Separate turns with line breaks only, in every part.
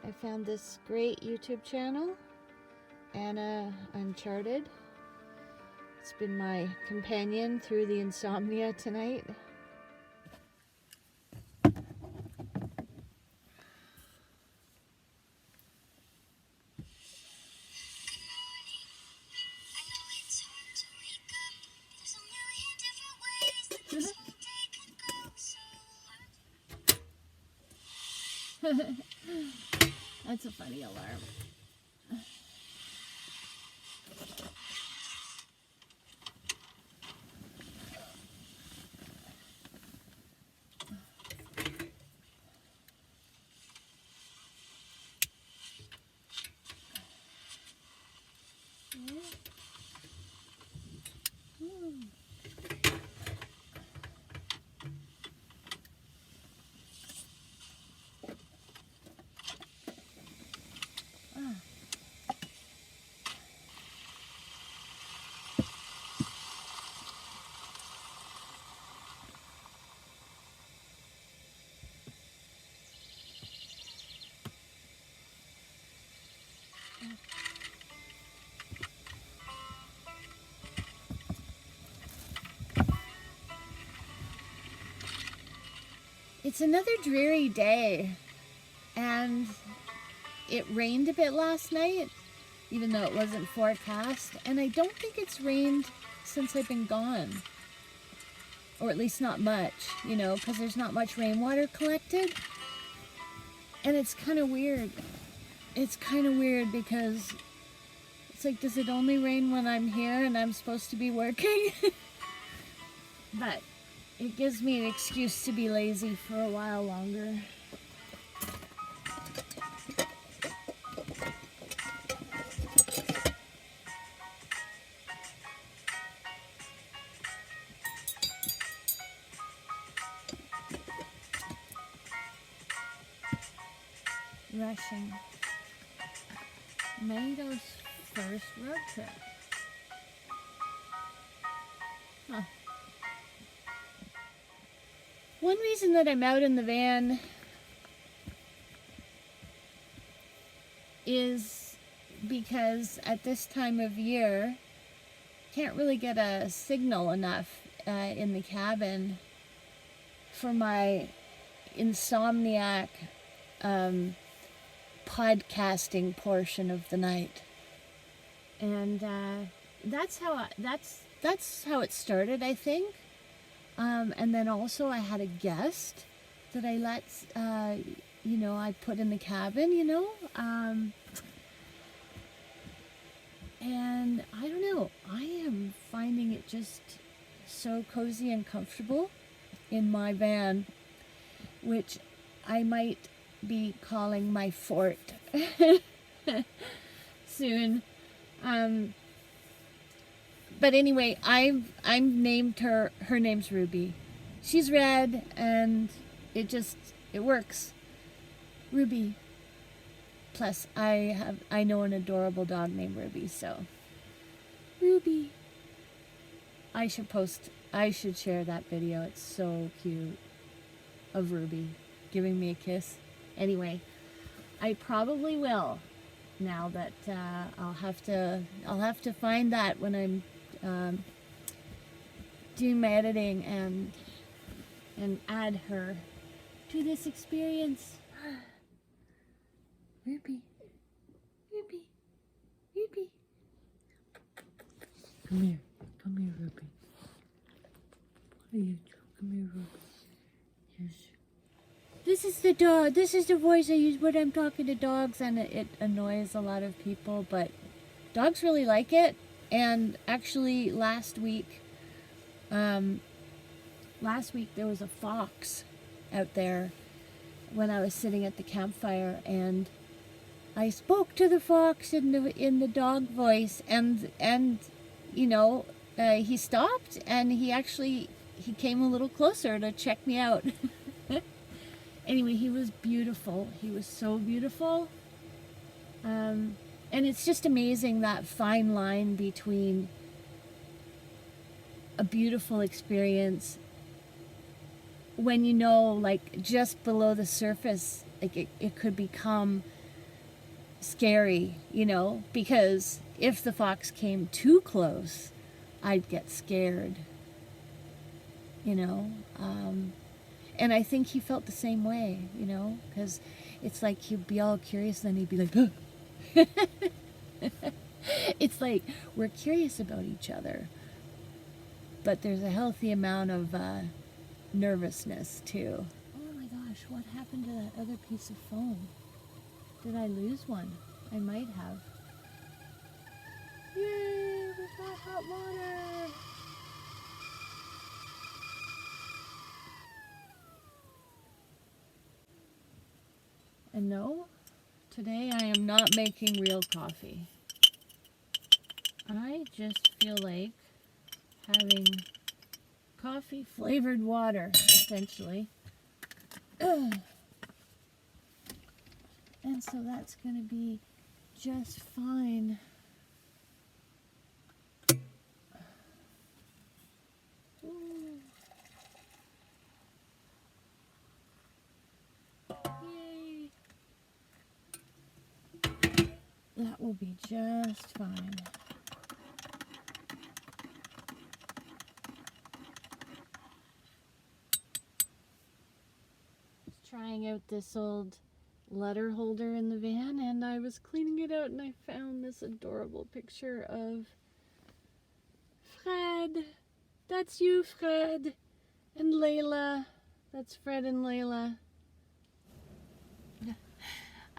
I found this great YouTube channel, Anna Uncharted. It's been my companion through the insomnia tonight. That's a funny alarm. It's another dreary day, and it rained a bit last night, even though it wasn't forecast, and I don't think it's rained since I've been gone, or at least not much, you know, because there's not much rainwater collected, and it's kind of weird. It's kind of weird because it's like, does it only rain when I'm here and I'm supposed to be working? But it gives me an excuse to be lazy for a while longer. Rushing. Mango's first road trip. Huh. One reason that I'm out in the van is because at this time of year, can't really get a signal enough in the cabin for my insomniac podcasting portion of the night, and that's how it started, I think. And then also I had a guest that I let, I put in the cabin, and I don't know, I am finding it just so cozy and comfortable in my van, which I might be calling my fort soon. But anyway, I'm named her name's Ruby. She's red, and it works. Ruby. Plus I know an adorable dog named Ruby, so Ruby. I should share that video. It's so cute of Ruby giving me a kiss. Anyway, I probably will, now that I'll have to find that when I'm doing my editing and add her to this experience. Ruby, Ruby, Ruby. Come here, Ruby. What are you doing? Come here, Ruby. Yes. This is the dog. This is the voice I use when I'm talking to dogs, and it annoys a lot of people, but dogs really like it. And actually last week there was a fox out there when I was sitting at the campfire, and I spoke to the fox in the dog voice, and he stopped, and he came a little closer to check me out. Anyway, he was beautiful. He was so beautiful. And it's just amazing, that fine line between a beautiful experience when, like, just below the surface, like it could become scary, you know, because if the fox came too close, I'd get scared, you know. And I think he felt the same way, you know, because it's like he'd be all curious, and then he'd be like, huh. It's like we're curious about each other, but there's a healthy amount of nervousness too. Oh my gosh, what happened to that other piece of foam? Did I lose one? I might have. Yay, we've got hot water! And no, today I am not making real coffee. I just feel like having coffee flavored water, essentially. And so that's going to be just fine. Ooh. Yay! That will be just fine. Trying out this old letter holder in the van, and I was cleaning it out and I found this adorable picture of Fred. That's you, Fred. And Layla. That's Fred and Layla.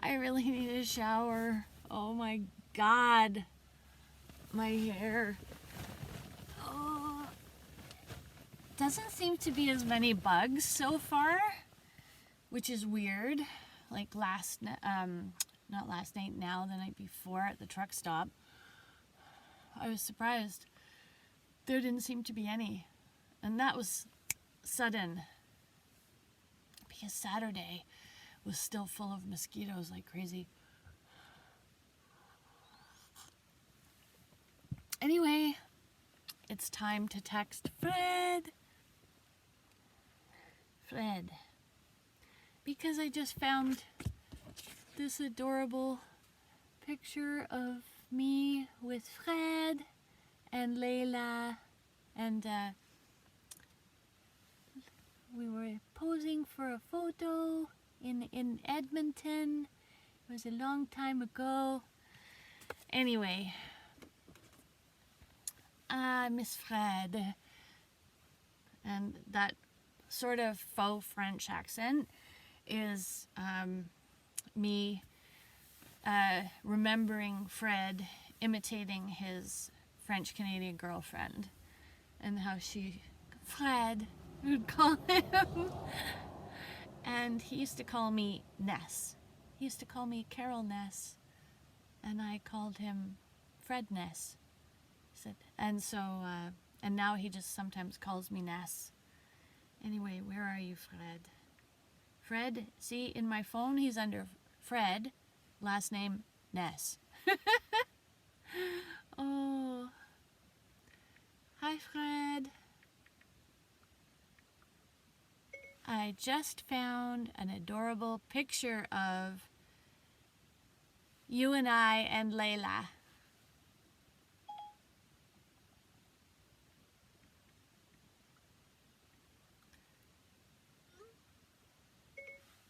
I really need a shower. Oh my God. My hair. Oh. Doesn't seem to be as many bugs so far, which is weird. Like not last night, now, the night before at the truck stop, I was surprised. There didn't seem to be any. And that was sudden. Because Saturday was still full of mosquitoes like crazy. Anyway, it's time to text Fred. Fred. Because I just found this adorable picture of me with Fred and Layla, and we were posing for a photo in Edmonton. It was a long time ago. Anyway, Miss Fred, and that sort of faux French accent is me remembering Fred imitating his French-Canadian girlfriend, and how she, Fred, would call him. And he used to call me Ness. He used to call me Carol Ness, and I called him Fred Ness. And so, and now he just sometimes calls me Ness. Anyway, where are you, Fred? Fred, see, in my phone, he's under Fred, last name Ness. Oh. Hi, Fred. I just found an adorable picture of you and I and Layla.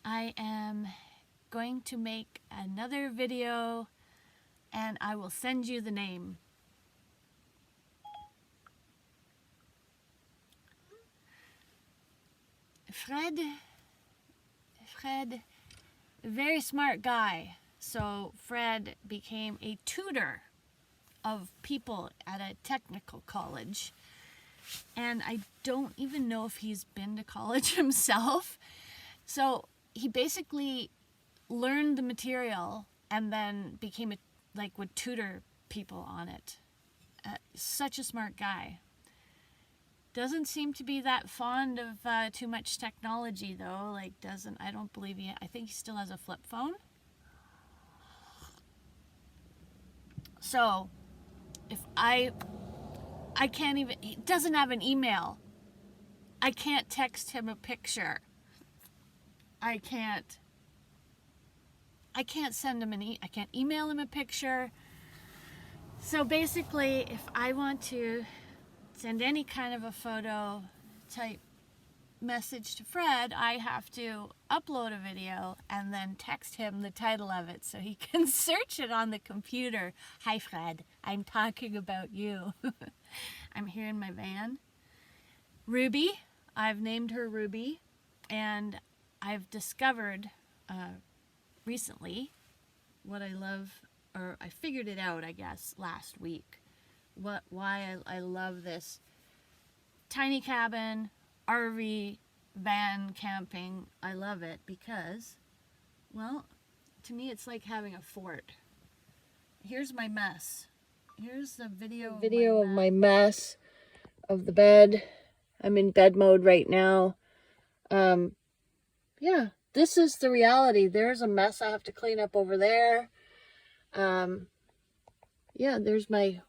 I am going to make another video and I will send you the name. Fred, very smart guy. So Fred became a tutor of people at a technical college. And I don't even know if he's been to college himself. So he basically learned the material and then became would tutor people on it. Such a smart guy. Doesn't seem to be that fond of too much technology though. I don't believe I think he still has a flip phone. So if I can't even, he doesn't have an email. I can't text him a picture. I can't I can't send him I can't email him a picture. So basically, if I want to send any kind of a photo type message to Fred, I have to upload a video and then text him the title of it so he can search it on the computer. Hi Fred, I'm talking about you. I'm here in my van. Ruby, I've named her Ruby, and I've discovered recently what I love, or I figured it out, I guess, last week. Why I love this tiny cabin, RV, van camping. I love it because, well, to me it's like having a fort. Here's my mess. Here's the video of my mess of the bed. I'm in bed mode right now. Yeah, this is the reality. There's a mess I have to clean up over there. Yeah, there's my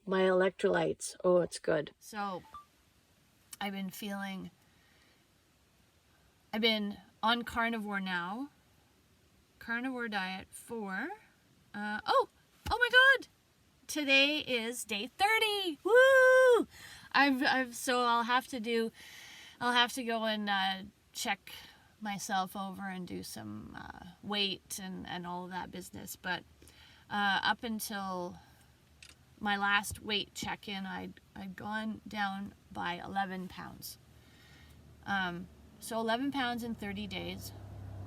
electrolytes. Oh, it's good. So, I've been on carnivore now. Carnivore diet for, oh my God! Today is day 30. Woo! So I'll have to go and check myself over and do some weight and all of that business. But up until my last weight check-in, I'd gone down by 11 pounds. So 11 pounds in 30 days.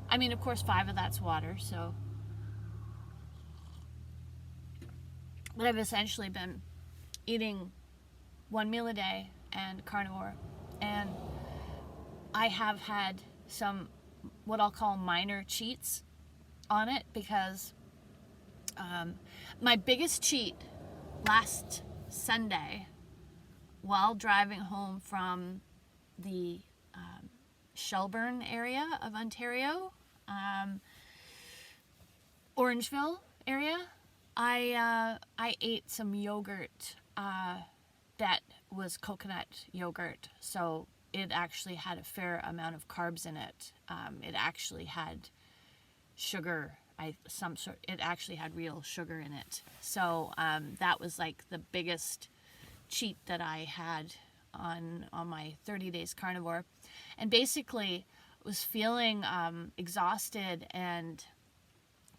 I mean, of course, 5 of that's water, so. But I've essentially been eating 1 meal a day and carnivore. And I have had some, what I'll call minor cheats on it, because my biggest cheat last Sunday, while driving home from the Shelburne area of Ontario, Orangeville area, I ate some yogurt that was coconut yogurt, so it actually had a fair amount of carbs in it. It actually had sugar, it actually had real sugar in it. So that was like the biggest cheat that I had on my 30 days carnivore. And basically was feeling exhausted, and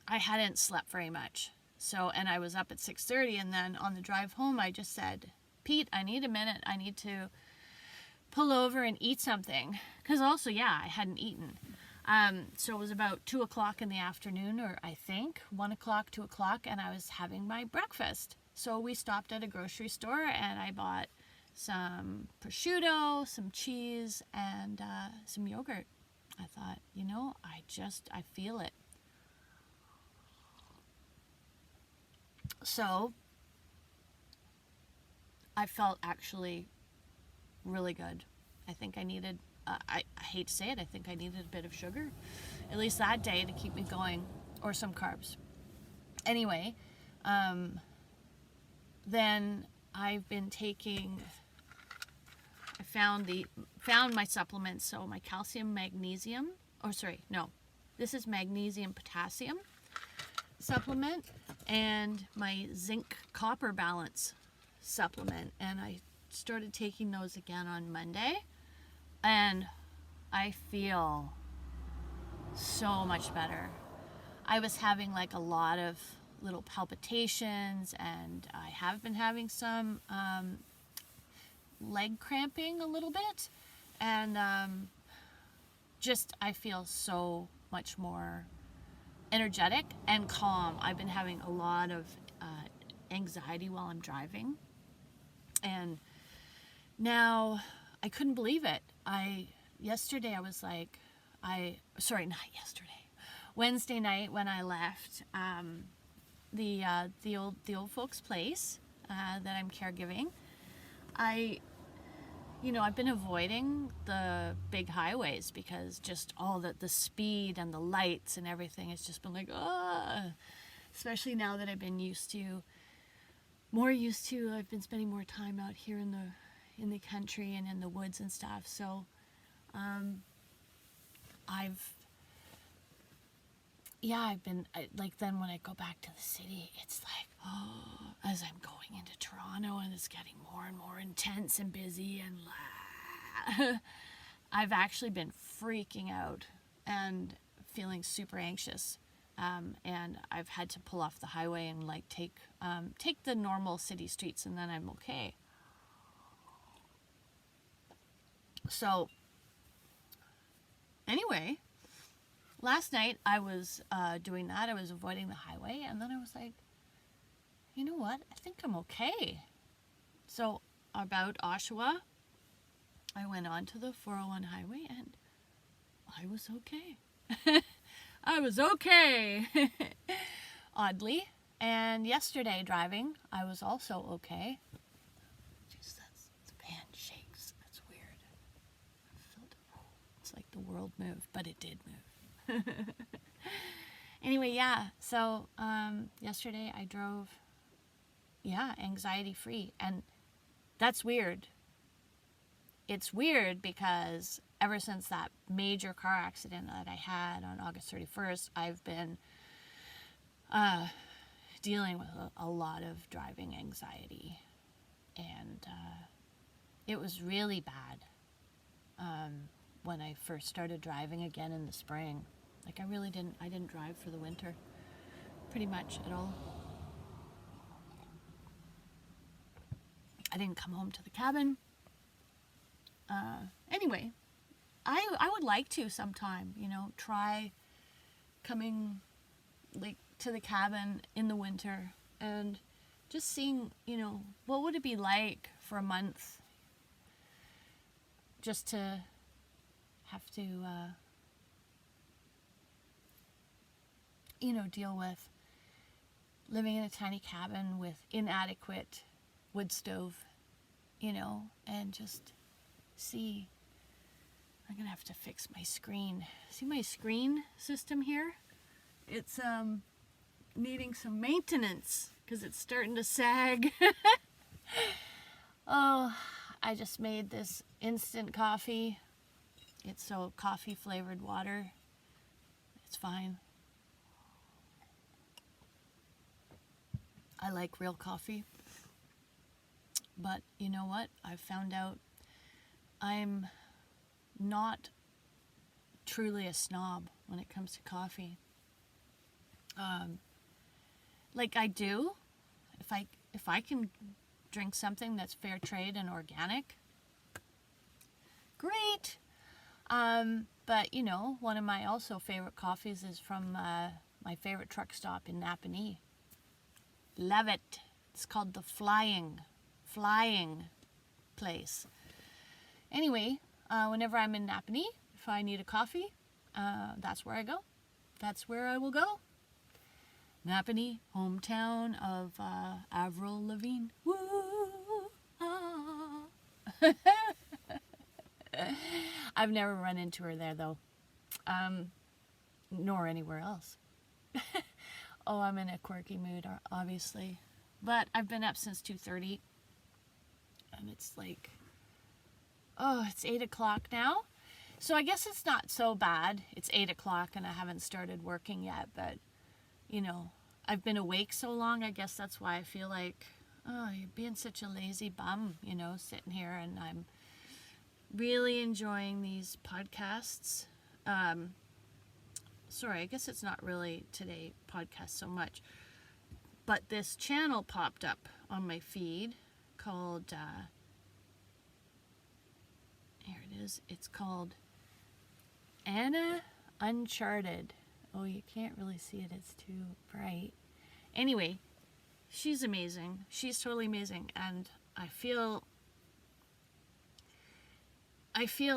I hadn't slept very much. So, and I was up at 6:30, and then on the drive home I just said, Pete, I need a minute. I need to pull over and eat something. Because also, yeah, I hadn't eaten. So it was about 2 o'clock in the afternoon, or I think 1 o'clock, 2 o'clock, and I was having my breakfast. So we stopped at a grocery store, and I bought some prosciutto, some cheese, and some yogurt. I thought, I feel it. So I felt actually really good. I think I needed, I hate to say it, I think I needed a bit of sugar, at least that day, to keep me going, or some carbs. Anyway, then I've been taking, I found my supplements, so my calcium, magnesium, this is magnesium, potassium supplement, and my zinc copper balance supplement, and I started taking those again on Monday, and I feel so much better. I was having like a lot of little palpitations, and I have been having some leg cramping a little bit, and I feel so much more energetic and calm. I've been having a lot of anxiety while I'm driving, and now I couldn't believe it. Wednesday night when I left the old folks' place that I'm caregiving, I've been avoiding the big highways because just all the speed and the lights and everything has just been like, especially now that I've been I've been spending more time out here in the country and in the woods and stuff. So, yeah, I've been, like, then when I go back to the city, it's like, oh, as I'm going into Toronto and it's getting more and more intense and busy and I've actually been freaking out and feeling super anxious. And I've had to pull off the highway and like take the normal city streets, and then I'm okay. So anyway, last night I was doing that. I was avoiding the highway, and then I was like, you know what? I think I'm okay. So about Oshawa, I went onto the 401 highway, and I was okay. I was okay. Oddly. And yesterday driving, I was also okay. Jeez, the van shakes. That's weird. It's like the world moved, but it did move. Anyway, yeah. So yesterday I drove, anxiety free. And that's weird. It's weird because ever since that major car accident that I had on August 31st, I've been dealing with a lot of driving anxiety. And it was really bad when I first started driving again in the spring. Like I didn't drive for the winter pretty much at all. I didn't come home to the cabin. Anyway, I would like to sometime, try coming like to the cabin in the winter and just seeing, what would it be like for a month just to have to, deal with living in a tiny cabin with inadequate wood stove, and just see. I'm gonna have to fix my screen. See my screen system here? It's needing some maintenance because it's starting to sag. Oh, I just made this instant coffee. It's so coffee flavored water. It's fine. I like real coffee. But you know what? I've found out I'm not truly a snob when it comes to coffee. Like I do, if I can drink something that's fair trade and organic, great. But one of my also favorite coffees is from my favorite truck stop in Napanee. Love it. It's called the Flying Place. Anyway, whenever I'm in Napanee, if I need a coffee, that's where I go. That's where I will go. Napanee, hometown of Avril Lavigne. Woo! Ah. I've never run into her there though, nor anywhere else. Oh, I'm in a quirky mood, obviously, but I've been up since 2:30, and it's like, it's 8 o'clock now. So I guess it's not so bad. It's 8 o'clock and I haven't started working yet, but I've been awake so long, I guess that's why I feel like, you're being such a lazy bum, sitting here, and I'm really enjoying these podcasts. Sorry, I guess it's not really today podcast so much, but this channel popped up on my feed called, here it is, it's called Anna Uncharted. Oh, you can't really see it, it's too bright. Anyway, she's amazing. She's totally amazing, and I feel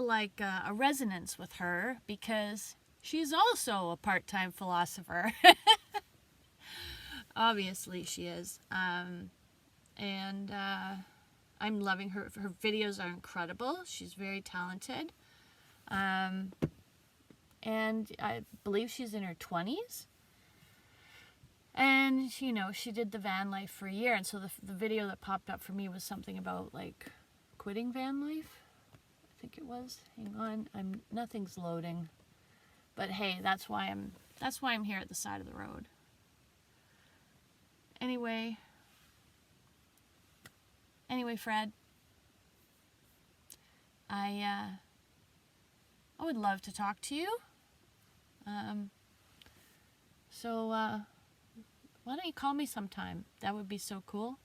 like a resonance with her because she's also a part-time philosopher. Obviously she is. And I'm loving her. Her videos are incredible. She's very talented. And I believe she's in her 20s. And, she did the van life for a year. And so the video that popped up for me was something about, like, quitting van life. I think it was. Hang on. Nothing's loading. But hey, that's why I'm
That's why I'm here at the side of the road. Anyway, Fred, I would love to talk to you. So why don't you call me sometime? That would be so cool.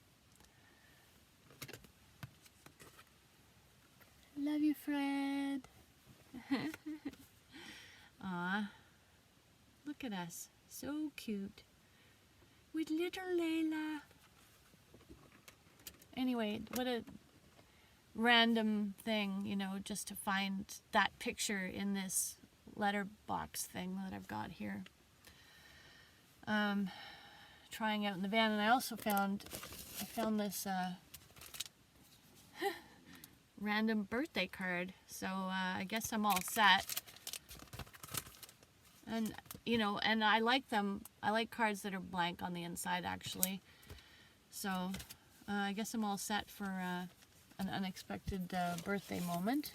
Love you, Fred. Aw, look at us. So cute. With little Layla. Anyway, what a random thing, you know, just to find that picture in this letterbox thing that I've got here. Trying out in the van, and I also found this random birthday card. So I guess I'm all set. And you know, and I like them. I like cards that are blank on the inside, actually. So I guess I'm all set for an unexpected birthday moment.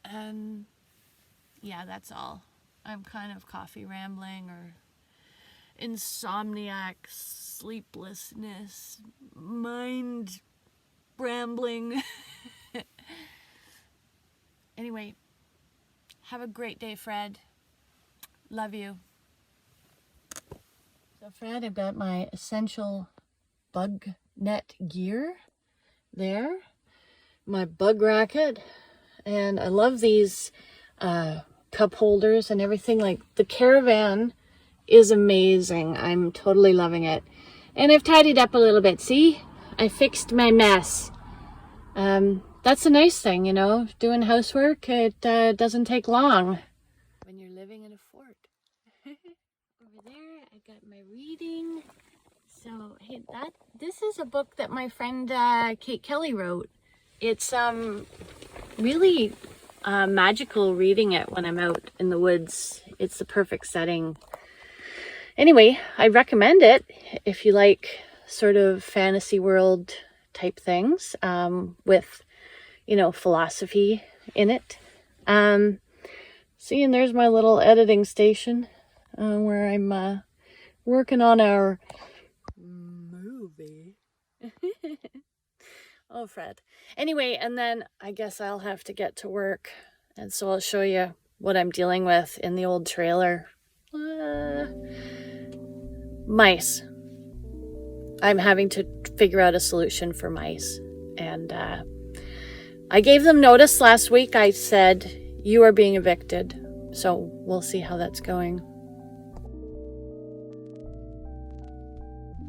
And yeah, that's all. I'm kind of coffee rambling or insomniac, sleeplessness, mind rambling. Anyway, have a great day, Fred. Love you. So, Fred, I've got my essential bug net gear there, my bug racket, and I love these cup holders and everything. Like, the caravan is amazing. I'm totally loving it. And I've tidied up a little bit. See? I fixed my mess. That's a nice thing, you know, doing housework. It doesn't take long when you're living in a fort. Over there, I got my reading. So, hey, this is a book that my friend Kate Kelly wrote. It's really magical reading it when I'm out in the woods. It's the perfect setting. Anyway, I recommend it if you like sort of fantasy world type things with, you know, philosophy in it. See, and there's my little editing station where I'm working on our movie. Oh, Fred. Anyway, and then I guess I'll have to get to work. And so I'll show you what I'm dealing with in the old trailer. Mice. I'm having to figure out a solution for mice. And I gave them notice last week. I said, you are being evicted. So we'll see how that's going.